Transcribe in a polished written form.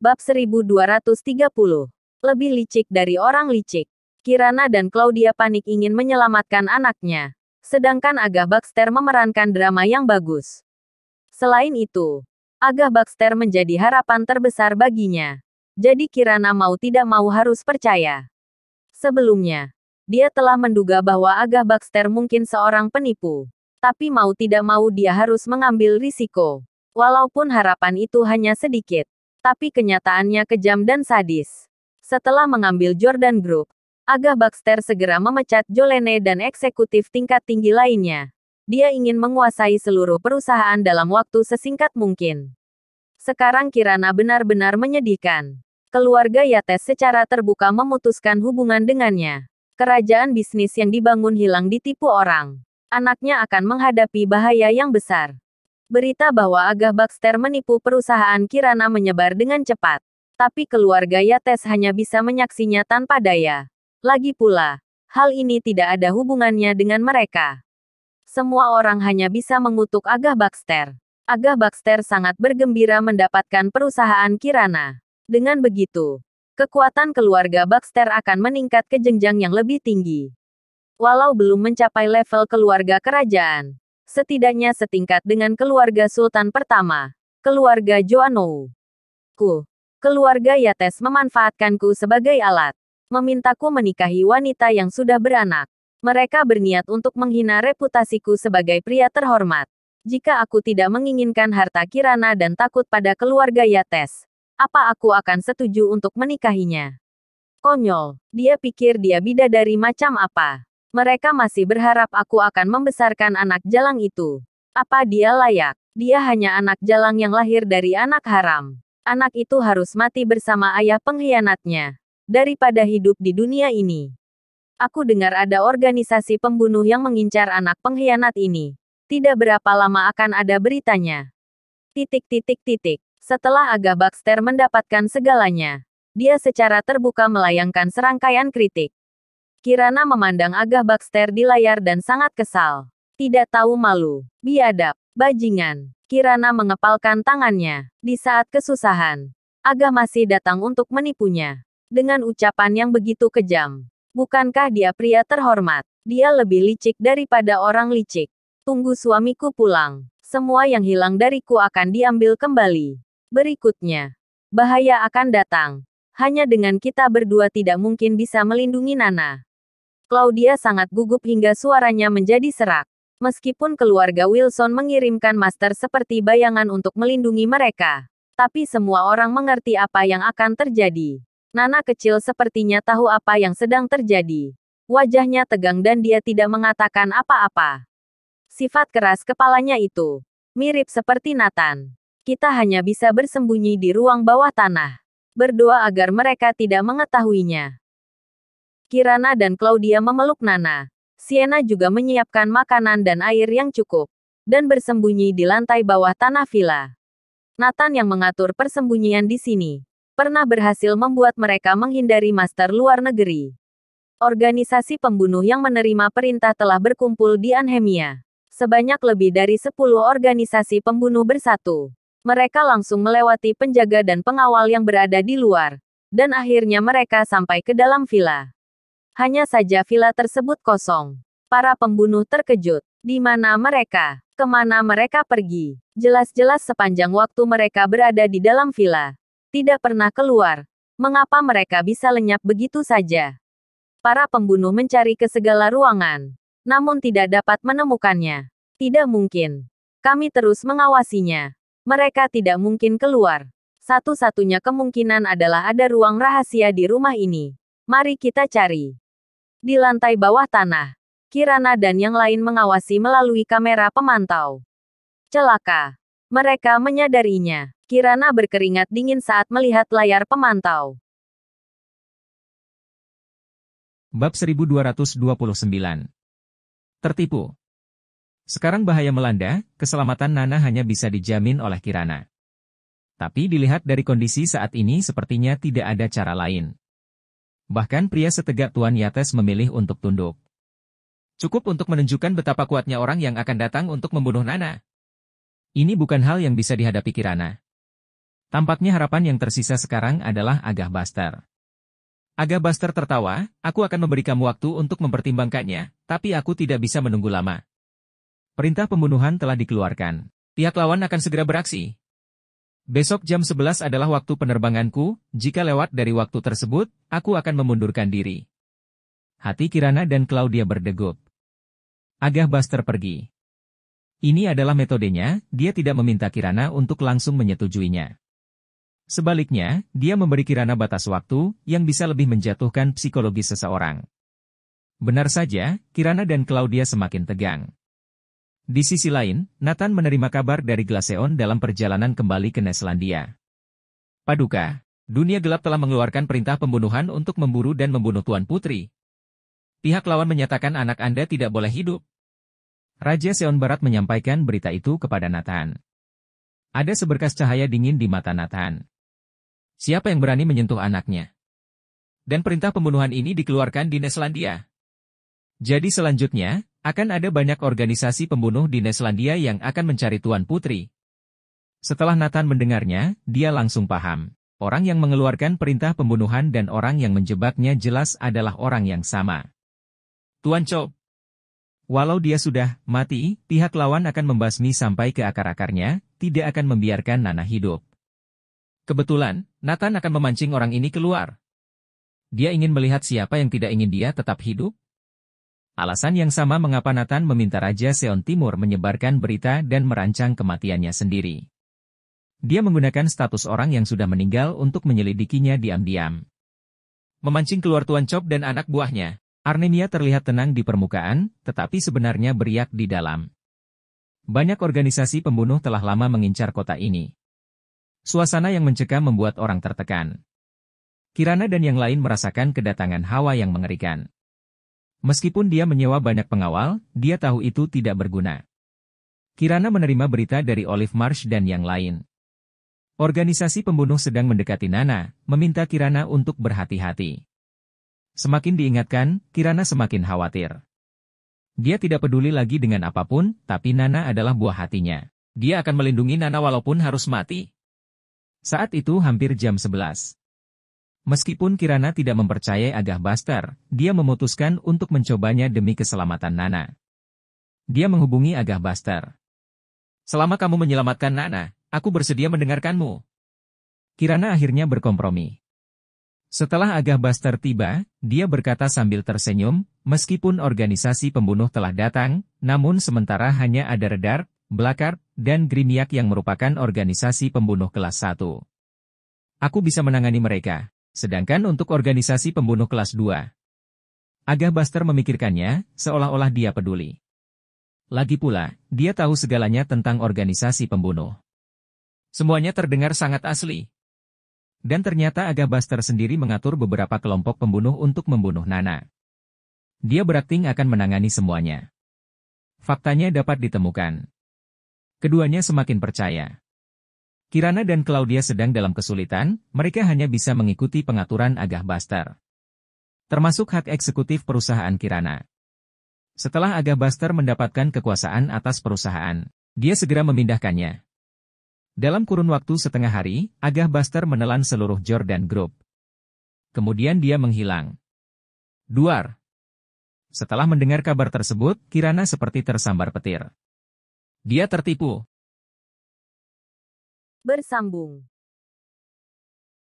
Bab 1230. Lebih licik dari orang licik. Kirana dan Claudia panik ingin menyelamatkan anaknya. Sedangkan Agah Baxter memerankan drama yang bagus. Selain itu, Agah Baxter menjadi harapan terbesar baginya. Jadi Kirana mau tidak mau harus percaya. Sebelumnya, dia telah menduga bahwa Agah Baxter mungkin seorang penipu. Tapi mau tidak mau dia harus mengambil risiko. Walaupun harapan itu hanya sedikit. Tapi kenyataannya kejam dan sadis. Setelah mengambil Jordan Group, Agah Baxter segera memecat Jolene dan eksekutif tingkat tinggi lainnya. Dia ingin menguasai seluruh perusahaan dalam waktu sesingkat mungkin. Sekarang Kirana benar-benar menyedihkan. Keluarga Yates secara terbuka memutuskan hubungan dengannya. Kerajaan bisnis yang dibangun hilang ditipu orang. Anaknya akan menghadapi bahaya yang besar. Berita bahwa Agah Baxter menipu perusahaan Kirana menyebar dengan cepat. Tapi keluarga Yates hanya bisa menyaksinya tanpa daya. Lagi pula, hal ini tidak ada hubungannya dengan mereka. Semua orang hanya bisa mengutuk Agah Baxter. Agah Baxter sangat bergembira mendapatkan perusahaan Kirana. Dengan begitu, kekuatan keluarga Baxter akan meningkat ke jenjang yang lebih tinggi. Walau belum mencapai level keluarga kerajaan, setidaknya setingkat dengan keluarga Sultan pertama, keluarga Joannou. Keluarga Yates memanfaatkanku sebagai alat, memintaku menikahi wanita yang sudah beranak. Mereka berniat untuk menghina reputasiku sebagai pria terhormat. Jika aku tidak menginginkan harta Kirana dan takut pada keluarga Yates, apa aku akan setuju untuk menikahinya? Konyol, dia pikir dia bidadari macam apa? Mereka masih berharap aku akan membesarkan anak jalang itu. Apa dia layak? Dia hanya anak jalang yang lahir dari anak haram. Anak itu harus mati bersama ayah pengkhianatnya, daripada hidup di dunia ini. Aku dengar ada organisasi pembunuh yang mengincar anak pengkhianat ini. Tidak berapa lama akan ada beritanya. Setelah Agah Baxter mendapatkan segalanya, dia secara terbuka melayangkan serangkaian kritik. Kirana memandang Agah Baxter di layar dan sangat kesal. Tidak tahu malu, biadab, bajingan. Kirana mengepalkan tangannya. Di saat kesusahan, Agah masih datang untuk menipunya. Dengan ucapan yang begitu kejam. Bukankah dia pria terhormat? Dia lebih licik daripada orang licik. Tunggu suamiku pulang. Semua yang hilang dariku akan diambil kembali. Berikutnya, bahaya akan datang. Hanya dengan kita berdua tidak mungkin bisa melindungi Nana. Claudia sangat gugup hingga suaranya menjadi serak. Meskipun keluarga Wilson mengirimkan master seperti bayangan untuk melindungi mereka, tapi semua orang mengerti apa yang akan terjadi. Nana kecil sepertinya tahu apa yang sedang terjadi. Wajahnya tegang dan dia tidak mengatakan apa-apa. Sifat keras kepalanya itu mirip seperti Nathan. Kita hanya bisa bersembunyi di ruang bawah tanah. Berdoa agar mereka tidak mengetahuinya. Kirana dan Claudia memeluk Nana. Sienna juga menyiapkan makanan dan air yang cukup. Dan bersembunyi di lantai bawah tanah villa. Nathan yang mengatur persembunyian di sini. Pernah berhasil membuat mereka menghindari master luar negeri. Organisasi pembunuh yang menerima perintah telah berkumpul di Anhemia. Sebanyak lebih dari 10 organisasi pembunuh bersatu. Mereka langsung melewati penjaga dan pengawal yang berada di luar. Dan akhirnya mereka sampai ke dalam villa. Hanya saja villa tersebut kosong. Para pembunuh terkejut. Di mana mereka? Kemana mereka pergi? Jelas-jelas sepanjang waktu mereka berada di dalam villa. Tidak pernah keluar. Mengapa mereka bisa lenyap begitu saja? Para pembunuh mencari ke segala ruangan. Namun tidak dapat menemukannya. Tidak mungkin. Kami terus mengawasinya. Mereka tidak mungkin keluar. Satu-satunya kemungkinan adalah ada ruang rahasia di rumah ini. Mari kita cari. Di lantai bawah tanah, Kirana dan yang lain mengawasi melalui kamera pemantau. Celaka. Mereka menyadarinya. Kirana berkeringat dingin saat melihat layar pemantau. Bab 1229. Tertipu. Sekarang bahaya melanda, keselamatan Nana hanya bisa dijamin oleh Kirana. Tapi dilihat dari kondisi saat ini sepertinya tidak ada cara lain. Bahkan pria setegak Tuan Yates memilih untuk tunduk. Cukup untuk menunjukkan betapa kuatnya orang yang akan datang untuk membunuh Nana. Ini bukan hal yang bisa dihadapi Kirana. Tampaknya harapan yang tersisa sekarang adalah Agah Buster. Agah Buster tertawa, aku akan memberi kamu waktu untuk mempertimbangkannya, tapi aku tidak bisa menunggu lama. Perintah pembunuhan telah dikeluarkan. Pihak lawan akan segera beraksi. Besok jam 11 adalah waktu penerbanganku, jika lewat dari waktu tersebut, aku akan memundurkan diri. Hati Kirana dan Claudia berdegup. Agah Buster pergi. Ini adalah metodenya, dia tidak meminta Kirana untuk langsung menyetujuinya. Sebaliknya, dia memberi Kirana batas waktu, yang bisa lebih menjatuhkan psikologis seseorang. Benar saja, Kirana dan Claudia semakin tegang. Di sisi lain, Nathan menerima kabar dari Glaceon dalam perjalanan kembali ke Neslandia. Paduka, dunia gelap telah mengeluarkan perintah pembunuhan untuk memburu dan membunuh Tuan Putri. Pihak lawan menyatakan anak Anda tidak boleh hidup. Raja Seon Barat menyampaikan berita itu kepada Nathan. Ada seberkas cahaya dingin di mata Nathan. Siapa yang berani menyentuh anaknya? Dan perintah pembunuhan ini dikeluarkan di Neslandia. Jadi selanjutnya, akan ada banyak organisasi pembunuh di Neslandia yang akan mencari Tuan Putri. Setelah Nathan mendengarnya, dia langsung paham. Orang yang mengeluarkan perintah pembunuhan dan orang yang menjebaknya jelas adalah orang yang sama. Tuan Chop. Walau dia sudah mati, pihak lawan akan membasmi sampai ke akar-akarnya, tidak akan membiarkan Nana hidup. Kebetulan, Nathan akan memancing orang ini keluar. Dia ingin melihat siapa yang tidak ingin dia tetap hidup. Alasan yang sama mengapa Nathan meminta Raja Seon Timur menyebarkan berita dan merancang kematiannya sendiri. Dia menggunakan status orang yang sudah meninggal untuk menyelidikinya diam-diam. Memancing keluar Tuan Chop dan anak buahnya, Arnemia terlihat tenang di permukaan, tetapi sebenarnya beriak di dalam. Banyak organisasi pembunuh telah lama mengincar kota ini. Suasana yang mencekam membuat orang tertekan. Kirana dan yang lain merasakan kedatangan hawa yang mengerikan. Meskipun dia menyewa banyak pengawal, dia tahu itu tidak berguna. Kirana menerima berita dari Olive Marsh dan yang lain. Organisasi pembunuh sedang mendekati Nana, meminta Kirana untuk berhati-hati. Semakin diingatkan, Kirana semakin khawatir. Dia tidak peduli lagi dengan apapun, tapi Nana adalah buah hatinya. Dia akan melindungi Nana walaupun harus mati. Saat itu hampir jam 11. Meskipun Kirana tidak mempercayai Agah Buster, dia memutuskan untuk mencobanya demi keselamatan Nana. Dia menghubungi Agah Buster. Selama kamu menyelamatkan Nana, aku bersedia mendengarkanmu. Kirana akhirnya berkompromi. Setelah Agah Buster tiba, dia berkata sambil tersenyum, meskipun organisasi pembunuh telah datang, namun sementara hanya ada Redar, Blakar, dan Grimiak yang merupakan organisasi pembunuh kelas 1. Aku bisa menangani mereka, sedangkan untuk organisasi pembunuh kelas 2. Agah Buster memikirkannya, seolah-olah dia peduli. Lagi pula, dia tahu segalanya tentang organisasi pembunuh. Semuanya terdengar sangat asli. Dan ternyata Agah Buster sendiri mengatur beberapa kelompok pembunuh untuk membunuh Nana. Dia berakting akan menangani semuanya. Faktanya dapat ditemukan. Keduanya semakin percaya. Kirana dan Claudia sedang dalam kesulitan, mereka hanya bisa mengikuti pengaturan Agah Buster. Termasuk hak eksekutif perusahaan Kirana. Setelah Agah Buster mendapatkan kekuasaan atas perusahaan, dia segera memindahkannya. Dalam kurun waktu setengah hari, Agah Buster menelan seluruh Jordan Group. Kemudian dia menghilang. Duar. Setelah mendengar kabar tersebut, Kirana seperti tersambar petir. Dia tertipu. Bersambung.